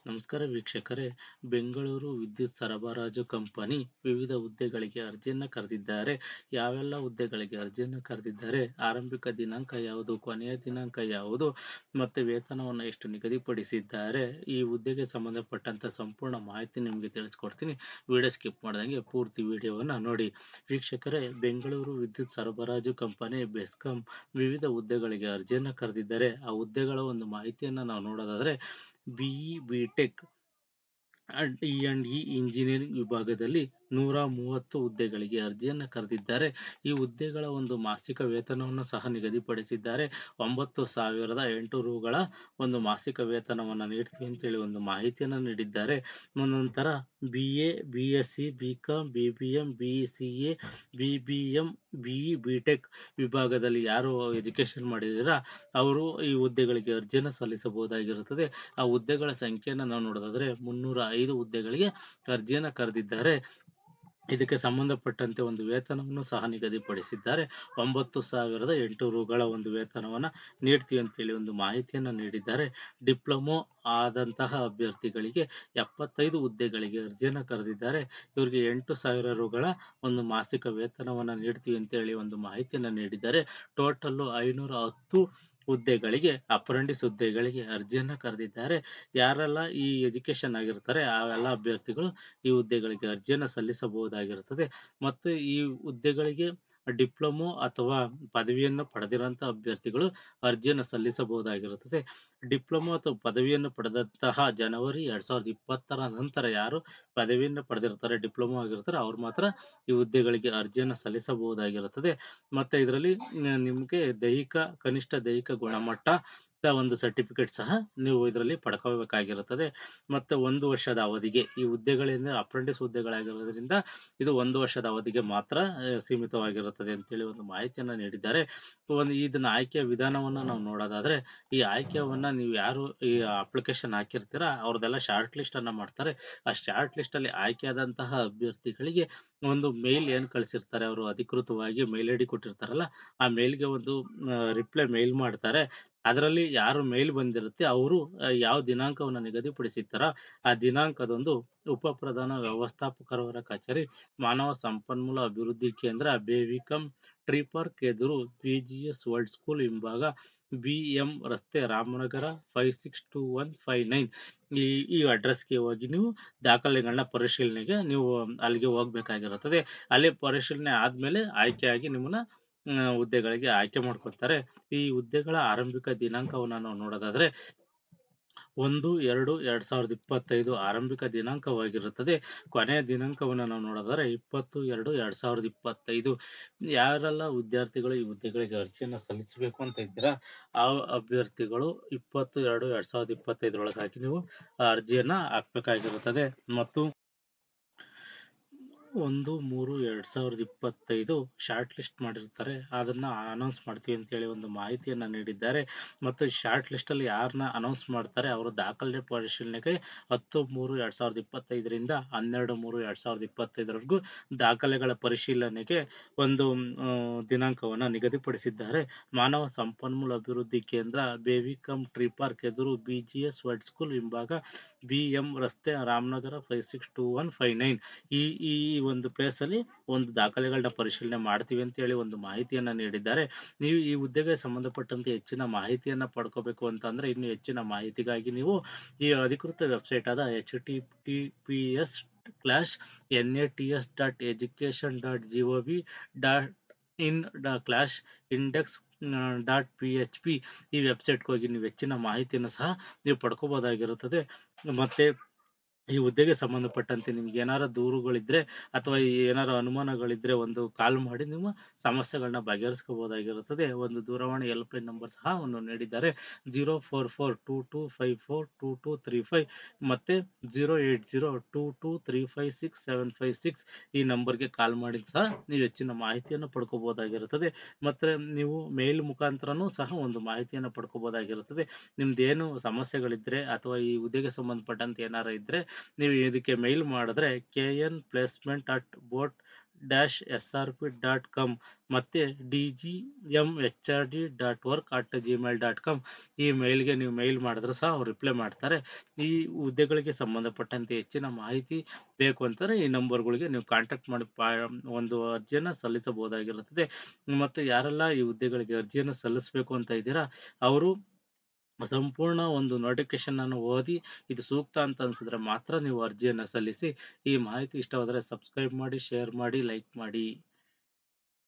ನಮಸ್ಕಾರ ವೀಕ್ಷಕರೇ, ಬೆಂಗಳೂರು ವಿದ್ಯುತ್ ಸರಬರಾಜು ಕಂಪನಿ ವಿವಿಧ ಹುದ್ದೆಗಳಿಗೆ ಅರ್ಜಿಯನ್ನು ಕರೆದಿದ್ದಾರೆ. ಯಾವೆಲ್ಲ ಹುದ್ದೆಗಳಿಗೆ ಅರ್ಜಿಯನ್ನು ಕರೆದಿದ್ದಾರೆ, ಆರಂಭಿಕ ದಿನಾಂಕ ಯಾವುದು, ಕೊನೆಯ ದಿನಾಂಕ ಯಾವುದು ಮತ್ತು ವೇತನವನ್ನು ಎಷ್ಟು ನಿಗದಿಪಡಿಸಿದ್ದಾರೆ, ಈ ಹುದ್ದೆಗೆ ಸಂಬಂಧಪಟ್ಟಂತ ಸಂಪೂರ್ಣ ಮಾಹಿತಿ ನಿಮಗೆ ತಿಳಿಸ್ಕೊಡ್ತೀನಿ. ವಿಡಿಯೋ ಸ್ಕಿಪ್ ಮಾಡ್ದಂಗೆ ಪೂರ್ತಿ ವಿಡಿಯೋವನ್ನು ನೋಡಿ. ವೀಕ್ಷಕರೇ, ಬೆಂಗಳೂರು ವಿದ್ಯುತ್ ಸರಬರಾಜು ಕಂಪನಿ ಬೆಸ್ಕಾಂ ವಿವಿಧ ಹುದ್ದೆಗಳಿಗೆ ಅರ್ಜಿಯನ್ನು ಕರೆದಿದ್ದಾರೆ. ಆ ಹುದ್ದೆಗಳ ಒಂದು ಮಾಹಿತಿಯನ್ನು ನಾವು ನೋಡೋದಾದ್ರೆ, ಬಿಇ ಬಿಟೆಕ್ ಇ ಇಂಜಿನಿಯರಿಂಗ್ ವಿಭಾಗದಲ್ಲಿ 130 ಹುದ್ದೆಗಳಿಗೆ ಅರ್ಜಿಯನ್ನು ಕರೆದಿದ್ದಾರೆ. ಈ ಹುದ್ದೆಗಳ ಒಂದು ಮಾಸಿಕ ವೇತನವನ್ನು ಸಹ ನಿಗದಿಪಡಿಸಿದ್ದಾರೆ. 9,008 ರುಗಳ ಒಂದು ಮಾಸಿಕ ವೇತನವನ್ನು ನೀಡ್ತೀವಿ ಅಂತೇಳಿ ಒಂದು ಮಾಹಿತಿಯನ್ನು ನೀಡಿದ್ದಾರೆ. ನಂತರ BA, BSc, BCom, BBM, BCA, BBM, BE, BTech ವಿಭಾಗದಲ್ಲಿ ಯಾರು ಎಜುಕೇಶನ್ ಮಾಡಿದ್ದೀರಾ ಅವರು ಈ ಹುದ್ದೆಗಳಿಗೆ ಅರ್ಜಿಯನ್ನು ಸಲ್ಲಿಸಬಹುದಾಗಿರುತ್ತದೆ. ಆ ಹುದ್ದೆಗಳ ಸಂಖ್ಯೆಯನ್ನು ನಾವು ನೋಡೋದಾದ್ರೆ 305 ಹುದ್ದೆಗಳಿಗೆ ಅರ್ಜಿಯನ್ನು ಕರೆದಿದ್ದಾರೆ. ಇದಕ್ಕೆ ಸಂಬಂಧಪಟ್ಟಂತೆ ಒಂದು ವೇತನವನ್ನು ಸಹ ನಿಗದಿಪಡಿಸಿದ್ದಾರೆ. 9,008 ರುಗಳ ಒಂದು ವೇತನವನ್ನು ನೀಡ್ತೀವಿ ಅಂತೇಳಿ ಒಂದು ಮಾಹಿತಿಯನ್ನು ನೀಡಿದ್ದಾರೆ. ಡಿಪ್ಲೊಮೊ ಆದಂತಹ ಅಭ್ಯರ್ಥಿಗಳಿಗೆ 75 ಹುದ್ದೆಗಳಿಗೆ ಅರ್ಜಿಯನ್ನು ಕರೆದಿದ್ದಾರೆ. ಇವರಿಗೆ 8,000 ರುಗಳ ಒಂದು ಮಾಸಿಕ ವೇತನವನ್ನು ನೀಡ್ತೀವಿ ಅಂತೇಳಿ ಒಂದು ಮಾಹಿತಿಯನ್ನು ನೀಡಿದ್ದಾರೆ. ಟೋಟಲ್ಲು 510 ಹುದ್ದೆಗಳಿಗೆ, ಅಪ್ರೆಂಟಿಸ್ ಹುದ್ದೆಗಳಿಗೆ ಅರ್ಜಿಯನ್ನು ಕರೆದಿದ್ದಾರೆ. ಯಾರೆಲ್ಲ ಈ ಎಜುಕೇಶನ್ ಆಗಿರ್ತಾರೆ ಅವೆಲ್ಲ ಅಭ್ಯರ್ಥಿಗಳು ಈ ಹುದ್ದೆಗಳಿಗೆ ಅರ್ಜಿಯನ್ನು ಸಲ್ಲಿಸಬಹುದಾಗಿರುತ್ತದೆ. ಮತ್ತು ಈ ಹುದ್ದೆಗಳಿಗೆ ಡಿಪ್ಲೊಮೊ ಅಥವಾ ಪದವಿಯನ್ನು ಪಡೆದಿರುವಂಥ ಅಭ್ಯರ್ಥಿಗಳು ಅರ್ಜಿಯನ್ನು ಸಲ್ಲಿಸಬಹುದಾಗಿರುತ್ತದೆ. ಡಿಪ್ಲೊಮೊ ಅಥವಾ ಪದವಿಯನ್ನು ಪಡೆದಂತಹ ಜನವರಿ 2020 ನಂತರ ಯಾರು ಪದವಿಯನ್ನು ಪಡೆದಿರ್ತಾರೆ, ಡಿಪ್ಲೊಮೊ ಆಗಿರ್ತಾರೆ, ಅವ್ರು ಮಾತ್ರ ಈ ಹುದ್ದೆಗಳಿಗೆ ಅರ್ಜಿಯನ್ನು ಸಲ್ಲಿಸಬಹುದಾಗಿರುತ್ತದೆ. ಮತ್ತು ಇದರಲ್ಲಿ ನಿಮಗೆ ಕನಿಷ್ಠ ದೈಹಿಕ ಗುಣಮಟ್ಟ ಒಂದು ಸರ್ಟಿಫಿಕೇಟ್ ಸಹ ನೀವು ಇದರಲ್ಲಿ ಪಡ್ಕೋಬೇಕಾಗಿರುತ್ತದೆ. ಮತ್ತು 1 ವರ್ಷದ ಅವಧಿಗೆ ಈ ಹುದ್ದೆಗಳಿಂದ ಅಪ್ರೆಂಟಿಸ್ ಹುದ್ದೆಗಳಾಗಿರೋದ್ರಿಂದ ಇದು 1 ವರ್ಷದ ಅವಧಿಗೆ ಮಾತ್ರ ಸೀಮಿತವಾಗಿರುತ್ತದೆ ಅಂತೇಳಿ ಒಂದು ಮಾಹಿತಿಯನ್ನು ನೀಡಿದ್ದಾರೆ. ಇದನ್ನ ಆಯ್ಕೆಯ ವಿಧಾನವನ್ನು ನಾವು ನೋಡೋದಾದ್ರೆ, ಈ ಆಯ್ಕೆಯನ್ನ ನೀವು ಯಾರು ಈ ಅಪ್ಲಿಕೇಶನ್ ಹಾಕಿರ್ತೀರಾ ಅವ್ರದ್ದೆಲ್ಲ ಶಾರ್ಟ್ ಲಿಸ್ಟ್ ಅನ್ನ ಮಾಡ್ತಾರೆ. ಆ ಶಾರ್ಟ್ ಲಿಸ್ಟ್ ಅಲ್ಲಿ ಆಯ್ಕೆಯಾದಂತಹ ಅಭ್ಯರ್ಥಿಗಳಿಗೆ ಒಂದು ಮೇಲ್ ಏನ್ ಕಳಿಸಿರ್ತಾರೆ, ಅವರು ಅಧಿಕೃತವಾಗಿ ಮೇಲ್ ಐಡಿ ಕೊಟ್ಟಿರ್ತಾರಲ್ಲ, ಆ ಮೇಲ್ಗೆ ಒಂದು ರಿಪ್ಲೈ ಮೇಲ್ ಮಾಡ್ತಾರೆ. ಅದರಲ್ಲಿ ಯಾರು ಮೇಲ್ ಬಂದಿರುತ್ತೆ ಅವರು ಯಾವ ದಿನಾಂಕವನ್ನು ನಿಗದಿಪಡಿಸಿರ್ತಾರೋ ಆ ದಿನಾಂಕದಂದು ಉಪ ಪ್ರಧಾನ ವ್ಯವಸ್ಥಾಪಕರವರ ಕಚೇರಿ, ಮಾನವ ಸಂಪನ್ಮೂಲ ಅಭಿವೃದ್ಧಿ ಕೇಂದ್ರ, ಬೇವಿಕಂ ಟ್ರೀ ಪಾರ್ಕ್ ಎದುರು, BGS ವರ್ಲ್ಡ್ ಸ್ಕೂಲ್ ಹಿಂಭಾಗ, BM ರಸ್ತೆ, ರಾಮನಗರ 562159 ಈ ಅಡ್ರೆಸ್ಗೆ ಹೋಗಿ ನೀವು ದಾಖಲೆಗಳನ್ನ ಪರಿಶೀಲನೆಗೆ ನೀವು ಅಲ್ಲಿಗೆ ಹೋಗ್ಬೇಕಾಗಿರುತ್ತದೆ. ಅಲ್ಲಿ ಪರಿಶೀಲನೆ ಆದ್ಮೇಲೆ ಆಯ್ಕೆಯಾಗಿ ನಿಮ್ಮನ್ನ ಹುದ್ದೆಗಳಿಗೆ ಆಯ್ಕೆ ಮಾಡ್ಕೊತಾರೆ. ಈ ಹುದ್ದೆಗಳ ಆರಂಭಿಕ ದಿನಾಂಕವನ್ನು ನಾವು ನೋಡೋದಾದ್ರೆ 1/2/2025 ಆರಂಭಿಕ ದಿನಾಂಕವಾಗಿರುತ್ತದೆ. ಕೊನೆಯ ದಿನಾಂಕವನ್ನು ನಾವು ನೋಡೋದಾದ್ರೆ 20/2/2025. ಯಾರೆಲ್ಲ ವಿದ್ಯಾರ್ಥಿಗಳು ಈ ಹುದ್ದೆಗಳಿಗೆ ಅರ್ಜಿಯನ್ನು ಸಲ್ಲಿಸಬೇಕು ಅಂತ ಇದ್ದೀರಾ ಆ ಅಭ್ಯರ್ಥಿಗಳು 20/2/2025 ಒಳಗಾಗಿ ನೀವು ಅರ್ಜಿಯನ್ನ ಹಾಕ್ಬೇಕಾಗಿರುತ್ತದೆ. ಮತ್ತು 1/3/2025 ಶಾರ್ಟ್ ಲಿಸ್ಟ್ ಮಾಡಿರ್ತಾರೆ, ಅದನ್ನ ಅನೌನ್ಸ್ ಮಾಡ್ತೀವಿ ಅಂತೇಳಿ ಒಂದು ಮಾಹಿತಿಯನ್ನ ನೀಡಿದ್ದಾರೆ. ಮತ್ತು ಶಾರ್ಟ್ ಲಿಸ್ಟ್ ಅಲ್ಲಿ ಯಾರನ್ನ ಅನೌನ್ಸ್ ಮಾಡ್ತಾರೆ ಅವರ ದಾಖಲೆ ಪರಿಶೀಲನೆಗೆ 10/3/2025 12/3/2025 ದಾಖಲೆಗಳ ಪರಿಶೀಲನೆಗೆ ಒಂದು ದಿನಾಂಕವನ್ನು ನಿಗದಿಪಡಿಸಿದ್ದಾರೆ. ಮಾನವ ಸಂಪನ್ಮೂಲ ಅಭಿವೃದ್ಧಿ ಕೇಂದ್ರ, ಬೇವಿಕಂ ಟ್ರೀ ಪಾರ್ಕ್ ಎದುರು, BGS ವರ್ಲ್ಡ್ ಸ್ಕೂಲ್ ಹಿಂಭಾಗ, BM ರಸ್ತೆ, ರಾಮನಗರ 562159 ಈ ಒಂದು ಪ್ಲೇಸ್ ಅಲ್ಲಿ ಒಂದು ದಾಖಲೆಗಳನ್ನ ಪರಿಶೀಲನೆ ಮಾಡ್ತೀವಿ ಅಂತ ಹೇಳಿ ಒಂದು ಮಾಹಿತಿಯನ್ನ ನೀಡಿದ್ದಾರೆ. ನೀವು ಈ ಹುದ್ದೆಗೆ ಸಂಬಂಧಪಟ್ಟಂತೆ ಹೆಚ್ಚಿನ ಮಾಹಿತಿಯನ್ನ ಪಡ್ಕೋಬೇಕು ಅಂತಂದ್ರೆ, ಇನ್ನು ಹೆಚ್ಚಿನ ಮಾಹಿತಿಗಾಗಿ ನೀವು ಈ ಅಧಿಕೃತ ವೆಬ್ಸೈಟ್ ಆದ https://nats.gov.in/index.php ಈ ವೆಬ್ಸೈಟ್ಗೆ ಹೋಗಿ ನೀವು ಹೆಚ್ಚಿನ ಮಾಹಿತಿಯನ್ನು ಸಹ ನೀವು ಪಡ್ಕೋಬಹುದಾಗಿರುತ್ತದೆ. ಮತ್ತೆ ಈ ಹುದ್ದೆಗೆ ಸಂಬಂಧಪಟ್ಟಂತೆ ನಿಮ್ಗೆ ಏನಾರ ದೂರುಗಳಿದ್ರೆ ಅಥವಾ ಏನಾರ ಅನುಮಾನಗಳಿದ್ರೆ ಒಂದು ಕಾಲ್ ಮಾಡಿ ನಿಮ್ಮ ಸಮಸ್ಯೆಗಳನ್ನ ಬಗೆಹರಿಸ್ಕೋಬಹುದಾಗಿರುತ್ತದೆ. ಒಂದು ದೂರವಾಣಿ ಹೆಲ್ಪ್ಲೈನ್ ನಂಬರ್ ಸಹ ಒಂದು ನೀಡಿದ್ದಾರೆ. 04422542235 ಮತ್ತೆ 08022356756 ಈ ನಂಬರ್ಗೆ ಕಾಲ್ ಮಾಡಿ ಸಹ ನೀವು ಹೆಚ್ಚಿನ ಮಾಹಿತಿಯನ್ನು ಪಡ್ಕೋಬಹುದಾಗಿರುತ್ತದೆ. ಮತ್ತೆ ನೀವು ಮೇಲ್ ಮುಖಾಂತರನೂ ಸಹ ಒಂದು ಮಾಹಿತಿಯನ್ನು ಪಡ್ಕೋಬಹುದಾಗಿರುತ್ತದೆ. ನಿಮ್ದೇನು ಸಮಸ್ಯೆಗಳಿದ್ರೆ ಅಥವಾ ಈ ಹುದ್ದೆಗೆ ಸಂಬಂಧಪಟ್ಟಂತೆ ಏನಾರ ಇದ್ರೆ ನೀವು ಇದಕ್ಕೆ ಮೇಲ್ ಮಾಡಿದ್ರೆ kn placement@boat dsrp.com ಮತ್ತೆ dgmhrd.work@gmail.com ಈ ಮೇಲ್ಗೆ ನೀವು ಮೇಲ್ ಮಾಡಿದ್ರು ಸಹ ಅವ್ರು ರಿಪ್ಲೈ ಮಾಡ್ತಾರೆ. ಈ ಹುದ್ದೆಗಳಿಗೆ ಸಂಬಂಧಪಟ್ಟಂತೆ ಹೆಚ್ಚಿನ ಮಾಹಿತಿ ಬೇಕು ಅಂತಂದ್ರೆ ಈ ನಂಬರ್‌ಗಳಿಗೆ ನೀವು ಕಾಂಟ್ಯಾಕ್ಟ್ ಮಾಡಿ ಒಂದು ಅರ್ಜಿಯನ್ನ ಸಲ್ಲಿಸಬಹುದಾಗಿರುತ್ತದೆ. ಮತ್ತು ಯಾರೆಲ್ಲ ಈ ಹುದ್ದೆಗಳಿಗೆ ಅರ್ಜಿಯನ್ನು ಸಲ್ಲಿಸಬೇಕು ಅಂತ ಇದ್ದೀರಾ, ಅವರು ಸಂಪೂರ್ಣ ಒಂದು ನೋಟಿಫಿಕೇಶನ್ ಅನ್ನು ಓದಿ ಇದು ಸೂಕ್ತ ಅಂತ ಅನ್ಸಿದ್ರೆ ಮಾತ್ರ ನೀವು ಅರ್ಜಿಯನ್ನ ಸಲ್ಲಿಸಿ. ಈ ಮಾಹಿತಿ ಇಷ್ಟವಾದರೆ ಸಬ್ಸ್ಕ್ರೈಬ್ ಮಾಡಿ, ಶೇರ್ ಮಾಡಿ, ಲೈಕ್ ಮಾಡಿ.